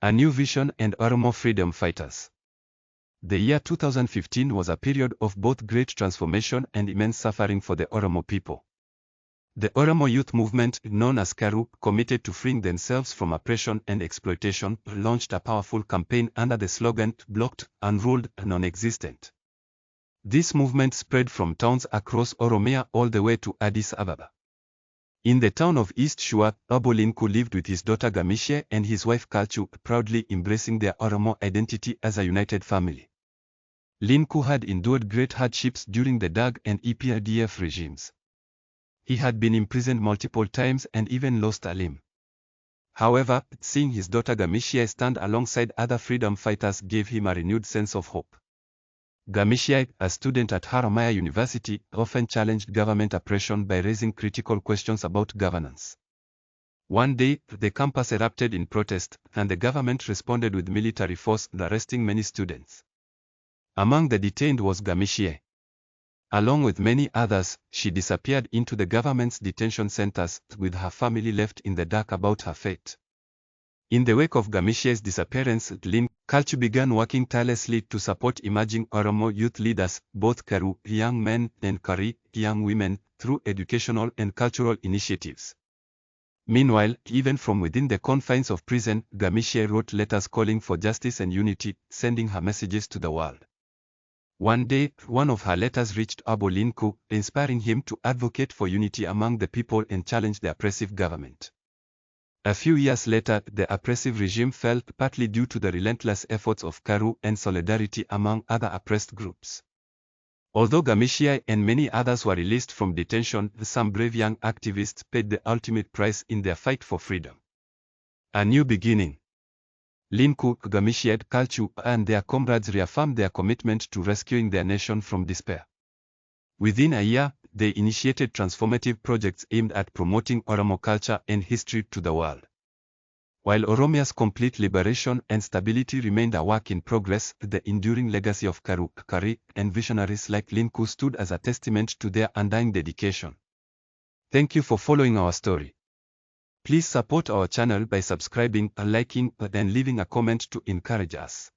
A new vision and Oromo freedom fighters. The year 2015 was a period of both great transformation and immense suffering for the Oromo people. The Oromo youth movement, known as Qeerroo, committed to freeing themselves from oppression and exploitation, launched a powerful campaign under the slogan, "Blocked, Unruled, Non-Existent." This movement spread from towns across Oromia all the way to Addis Ababa. In the town of East Shua, Abo Linku lived with his daughter Gamishie and his wife Qeerroo, proudly embracing their Oromo identity as a united family. Linku had endured great hardships during the Darg and EPRDF regimes. He had been imprisoned multiple times and even lost a limb. However, seeing his daughter Gamishie stand alongside other freedom fighters gave him a renewed sense of hope. Gamishie, a student at Haramaya University, often challenged government oppression by raising critical questions about governance. One day, the campus erupted in protest, and the government responded with military force, arresting many students. Among the detained was Gamishie. Along with many others, she disappeared into the government's detention centers, with her family left in the dark about her fate. In the wake of Gamishie's disappearance, Qeerroo began working tirelessly to support emerging Oromo youth leaders, both Qeerroo, young men, and Qeerroo, young women, through educational and cultural initiatives. Meanwhile, even from within the confines of prison, Gamishie wrote letters calling for justice and unity, sending her messages to the world. One day, one of her letters reached Abo Linku, inspiring him to advocate for unity among the people and challenge the oppressive government. A few years later, the oppressive regime fell, partly due to the relentless efforts of Qeerroo and solidarity among other oppressed groups. Although Gamishie and many others were released from detention, some brave young activists paid the ultimate price in their fight for freedom. A new beginning. Linku, Gamishie, Qeerroo, and their comrades reaffirmed their commitment to rescuing their nation from despair. Within a year, they initiated transformative projects aimed at promoting Oromo culture and history to the world. While Oromia's complete liberation and stability remained a work in progress, the enduring legacy of Qeerroo, and visionaries like Linku stood as a testament to their undying dedication. Thank you for following our story. Please support our channel by subscribing, liking, and leaving a comment to encourage us.